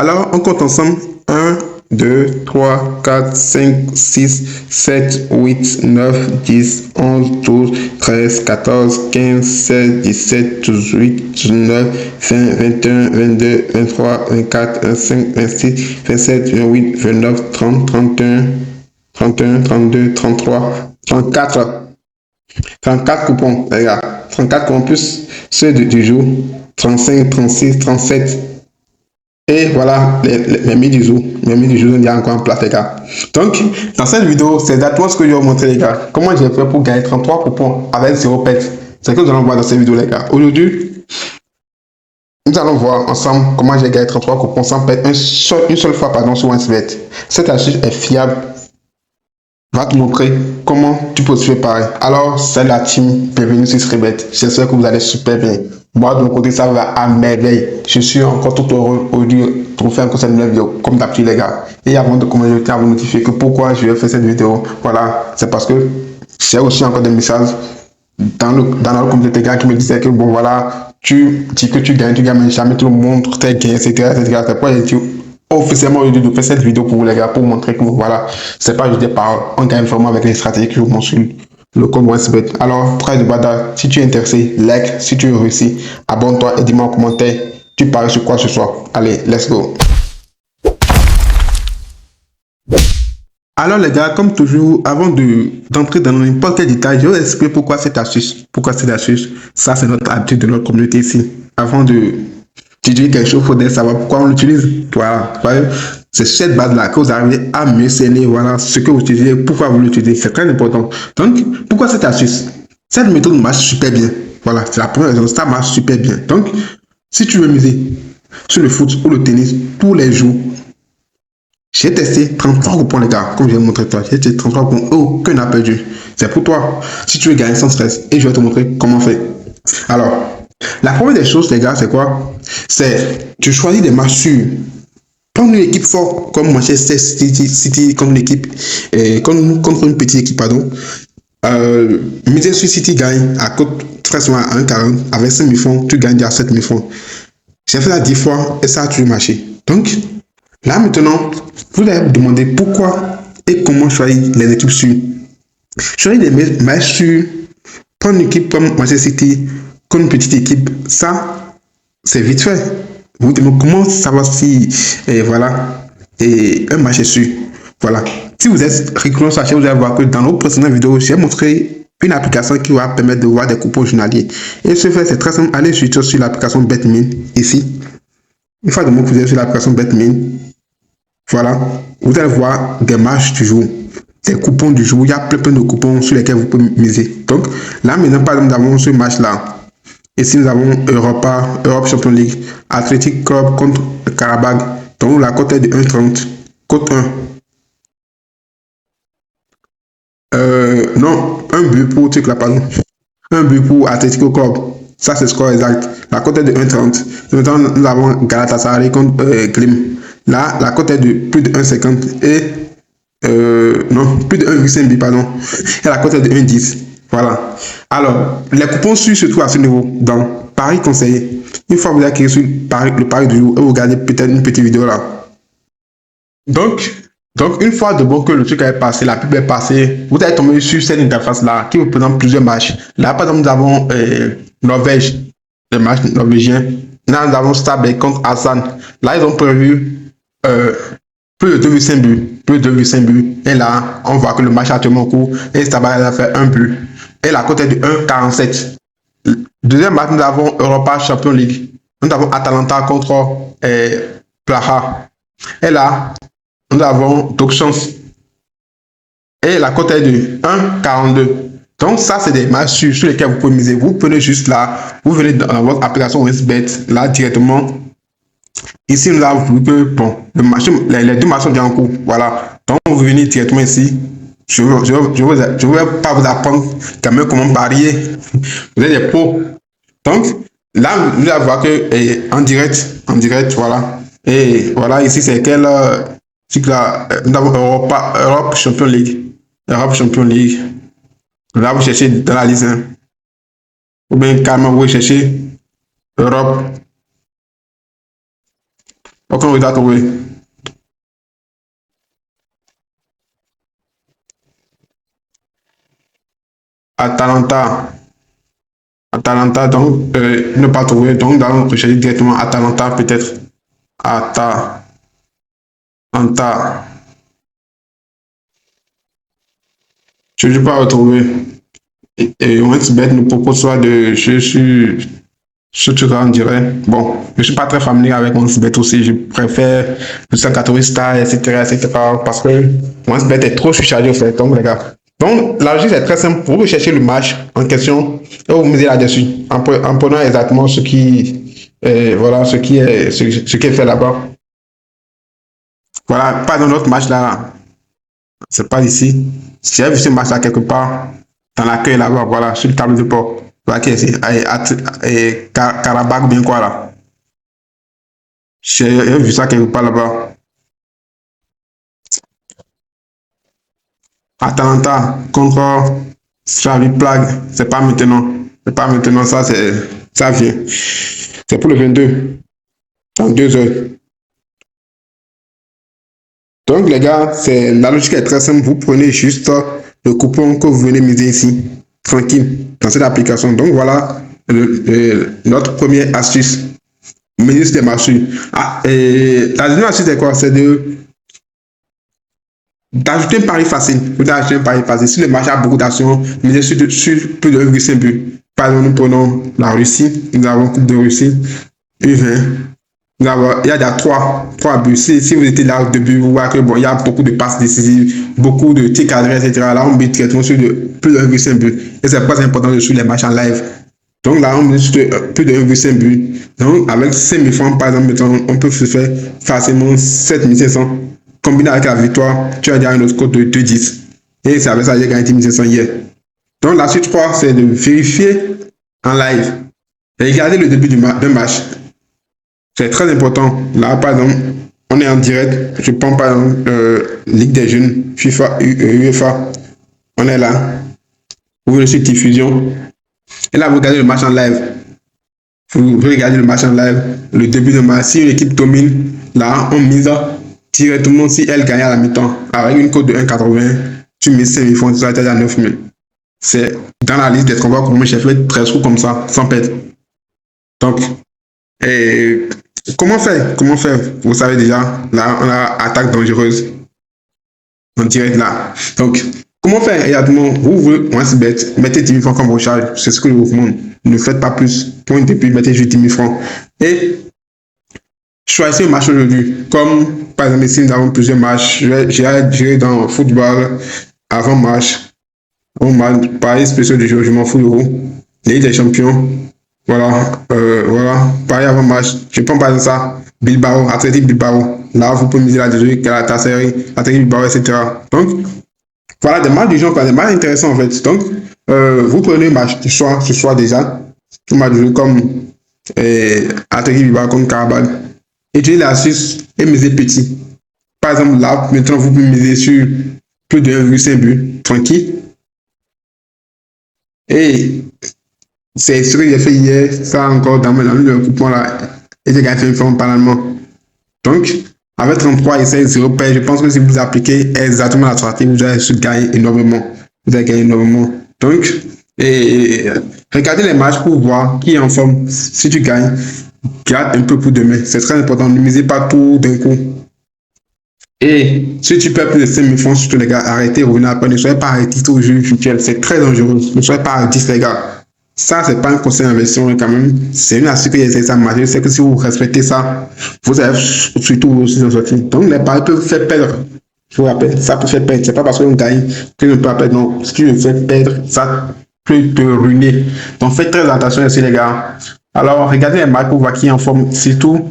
Alors, on compte ensemble. 1, 2, 3, 4, 5, 6, 7, 8, 9, 10, 11, 12, 13, 14, 15, 16, 17, 18, 19, 20, 21, 22, 23, 24, 25, 26, 27, 28, 29, 30, 31, 31, 32, 33, 34. 34 coupons, les gars. 34 coupons plus ceux du jour. 35, 36, 37. Et voilà les mis du jour. Les mis du jour, il y a encore en place, les gars. Donc, dans cette vidéo, c'est exactement ce que je vais vous montrer, les gars. Comment j'ai fait pour gagner 33 coupons avec 0 pet. C'est ce que nous allons voir dans cette vidéo, les gars. Aujourd'hui, nous allons voir ensemble comment j'ai gagné 33 coupons sans pet une seule fois pardon, sur OneSBet. Cette astuce est fiable. Va te montrer comment tu peux se faire pareil. Alors, c'est la team, bienvenue sur Srebet. J'espère que vous allez super bien. Moi, de mon côté, ça va à merveille. Je suis encore tout heureux aujourd'hui de vous faire encore cette nouvelle vidéo, comme d'habitude, les gars. Et avant de commencer, je tiens à vous notifier que pourquoi je vais faire cette vidéo. Voilà, c'est parce que j'ai aussi encore des messages dans notre communauté, les gars, qui me disaient que bon, voilà, tu dis que tu gagnes, mais jamais tout le monde t'a gagné, etc. C'est pourquoi j'ai dit officiellement aujourd'hui de faire cette vidéo pour vous, les gars, pour montrer que voilà, c'est pas juste des paroles, on gagne vraiment avec les stratégies que je vous montre sur le code OneSBet. Alors, très de bada, si tu es intéressé, like, si tu réussis, abonne-toi et dis-moi en commentaire, tu paries sur quoi ce soir. Allez, let's go. Alors les gars, comme toujours, avant d'entrer dans n'importe quel détail, je vais expliquer pourquoi cette astuce. Pourquoi cette astuce. Ça, c'est notre habitude de notre communauté ici. Avant de dire quelque chose, il faudrait savoir pourquoi on l'utilise. Voilà. C'est cette base-là que vous arrivez à mieux cerner, voilà, ce que vous utilisez, pourquoi vous l'utilisez. C'est très important. Donc, pourquoi cette astuce? Cette méthode marche super bien. Voilà, c'est la première raison. Ça marche super bien. Donc, si tu veux miser sur le foot ou le tennis tous les jours, j'ai testé 33 coupons, les gars, comme je vais montré toi. J'ai testé 33 coupons, aucun n'a perdu. C'est pour toi. Si tu veux gagner sans stress, et je vais te montrer comment faire. Alors, la première des choses, les gars, c'est quoi? C'est tu choisis des matchs sûrs. Prendre une équipe forte comme Manchester City contre une équipe, contre une petite équipe, pardon. Miser sur City gagne à cote très souvent à 1,40. Avec 5 000 francs, tu gagnes à 7 000 francs. J'ai fait ça 10 fois et ça a toujours marché. Donc, là maintenant, vous allez vous demander pourquoi et comment choisir les équipes sûres. Choisir des matchs sûrs, prendre une équipe comme Manchester City, comme une petite équipe, ça, c'est vite fait. Vous demandez comment savoir si, voilà, un match est sûr. Voilà. Si vous êtes régulièrement sur la chaîne, vous allez voir que dans nos précédentes vidéos, j'ai montré une application qui va permettre de voir des coupons journaliers. Et ce fait, c'est très simple. Allez sur l'application BetMin, ici. Une fois de vous êtes sur l'application BetMin, voilà, vous allez voir des matchs du jour, des coupons du jour. Il y a plein de coupons sur lesquels vous pouvez miser. Donc, là, maintenant, par exemple, nous avons ce match-là. Ici, nous avons Europe Champions League, Athletic Club contre Karabakh. Donc, la cote est de 1,30. Cote 1. Non, un but pour truc là, pardon. Un but pour Atletico Club. Ça, c'est le score exact. La cote est de 1,30. Maintenant, nous avons Galatasaray contre Glim. Là, la cote est de plus de 1,50 et non, plus de 1,5, pardon. Et la cote est de 1,10. Voilà. Alors, les coupons sûrs se trouvent à ce niveau dans Paris conseillé. Une fois que vous avez cliqué sur le pari du jour et vous regardez peut-être une petite vidéo là. Donc, une fois de bon que le truc est passé, la pub est passée, vous allez tomber sur cette interface là qui vous présente plusieurs matchs. Là, par exemple, nous avons Norvège, les matchs norvégiens. Là, nous avons Stabæk contre Hassan. Là, ils ont prévu plus de 2,5 buts. Plus de 2,5 buts. Et là, on voit que le match est actuellement en cours. Et Stabæk a fait un but. Et la cote est de 1,47. Deuxième match, nous avons Europa Champions League. Nous avons Atalanta contre Praha. Et là, nous avons Docchance. Et la cote est de 1,42. Donc ça, c'est des matchs sur lesquels vous pouvez miser. Vous prenez juste là, vous venez dans votre application OneSBet, là directement. Ici, nous avons vu que bon, les deux matchs sont déjà en cours. Voilà. Donc vous venez directement ici. Je ne vais pas vous apprendre quand même comment parier. Vous êtes des pros. Donc là, nous allons voir que en direct, voilà. Et voilà, ici c'est quel là, nous avons Europe Champions League. Europe Champions League. Là, vous cherchez dans la liste 1. Ou bien carrément, vous cherchez Europe Ok, on va trouver. Atalanta. Atalanta, donc, ne pas trouver. Donc, nous allons rechercher directement Atalanta, peut-être. Atalanta. Je ne vais pas retrouver. Et OneXBet nous propose soit de jeux sur tout cas, on dirait. Bon, je ne suis pas très familier avec OneXBet aussi. Je préfère le 180 stars, etc., etc. Parce que OneXBet est trop surchargé, au fait. Donc, les gars. Donc, la logique est très simple. Vous recherchez le match en question et vous misez là-dessus en prenant exactement voilà, ce qui est fait là-bas. Voilà, pas dans notre match là. C'est pas ici. Si j'ai vu ce match là quelque part, dans l'accueil là-bas, voilà, sur le tableau de bord. Voilà, qui est Karabakh, bien quoi là. J'ai vu ça quelque part là-bas. Atalanta contre Slavi Prague. C'est pas maintenant. C'est pas maintenant, ça vient. C'est pour le 22. Dans 2 heures. Donc, les gars, la logique est très simple. Vous prenez juste le coupon que vous venez miser ici, tranquille, dans cette application. Donc, voilà notre première astuce. Miser des marchés. Ah, et la deuxième astuce, c'est quoi? C'est d'ajouter un pari facile. Vous ajoutez un pari facile. Si le marché a beaucoup d'actions, misez sur plus de 1,5 but. Par exemple, nous prenons la Russie. Nous avons Coupe de Russie, U20. Il y a déjà trois buts. Si vous étiez là au début, vous voyez que bon, il y a beaucoup de passes décisives, beaucoup de tirs cadrés, etc. Là, on met directement sur plus de 1,5 but. Et c'est pas important de suivre les matchs en live. Donc là, on met sur plus de 1,5 but. Donc, avec 5 000 francs, par exemple, on peut se faire facilement 7 500. Combiné avec la victoire, tu as déjà une autre cote de 2,10. Et c'est avec ça que j'ai gagné 10 500 hier. Donc, la suite 3, c'est de vérifier en live. Et regarder le début d'un match. C'est très important. Là, par exemple, on est en direct. Je prends par exemple Ligue des Jeunes, FIFA, UEFA. On est là. Vous voulez sur diffusion. Et là, vous regardez le match en live. Vous regardez le match en live, le début de match. Si une équipe domine, là, on mise directement si elle gagne à la mi-temps. Avec une cote de 1,80, tu mets 5 000 francs, tu as déjà 9 000. C'est dans la liste des combats que moi j'ai fait 13 coups comme ça, sans perdre. Donc, et comment faire? Vous savez déjà, là, on a attaque dangereuse en direct là. Donc, comment faire exactement? Vous, moi, c'est bête. Mettez 10 000 francs comme recharge. C'est ce que je vous demande. Ne faites pas plus. Pour une début, mettez juste 10 000 francs. Et choisissez un match aujourd'hui. Comme, par exemple, ici, nous avons plusieurs matchs. J'irai dans le football, avant-match, Paris spécial du jour, je m'en fous de vous. Ligue des champions. Voilà, Paris avant-match. Je prends par exemple ça. Bilbao, Athletic Bilbao. Là, vous pouvez miser là-dessus, Galatasaray, Athletic Bilbao, etc. Donc, voilà, des matchs du genre, des matchs intéressants en fait. Donc, vous prenez un match ce soir déjà, un match du jeu comme Athletic Bilbao contre Karabakh. Utilisez l'astuce et misez petit. Par exemple, là, maintenant, vous pouvez miser sur plus de 1,5 but, tranquille. Et c'est ce que j'ai fait hier, ça encore dans le coupon là, et j'ai gagné une forme parallèlement. Donc, avec 33 et 16 0 paye, je pense que si vous appliquez exactement la stratégie, vous allez gagner énormément. Vous allez gagner énormément. Donc, regardez les matchs pour voir qui est en forme. Si tu gagnes, garde un peu pour demain. C'est très important. Ne misez pas tout d'un coup. Et si tu perds plus de 5 000 francs, surtout les gars, arrêtez, revenez après. Ne soyez pas arrêtés au jeu virtuel. C'est très dangereux. Ne soyez pas arrêtés, les gars. Ça, c'est pas un conseil d'investissement quand même. C'est une astuce que j'essaie de marcher. C'est que si vous respectez ça, vous allez surtout aussi en sortir. Donc, les paris peuvent faire perdre. Je vous rappelle, ça peut faire perdre. C'est pas parce qu'on gagne que ne peut pas perdre. Non, si tu le fais perdre, ça peut te ruiner. Donc, faites très attention ici, les gars. Alors, regardez les matchs pour voir qui est en forme. Surtout,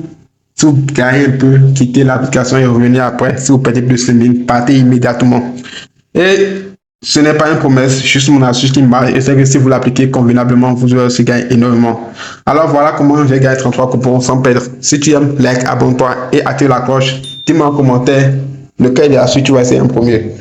si vous gagnez un peu, quittez l'application et revenez après. Si vous perdez plus de 5 000, partez immédiatement. Et ce n'est pas une promesse, juste mon astuce qui marche. Et c'est que si vous l'appliquez convenablement, vous allez aussi gagner énormément. Alors voilà comment j'ai gagné 33 coupons sans perdre. Si tu aimes, like, abonne-toi et active la cloche. Dis-moi en commentaire lequel de la suite tu vas essayer en premier.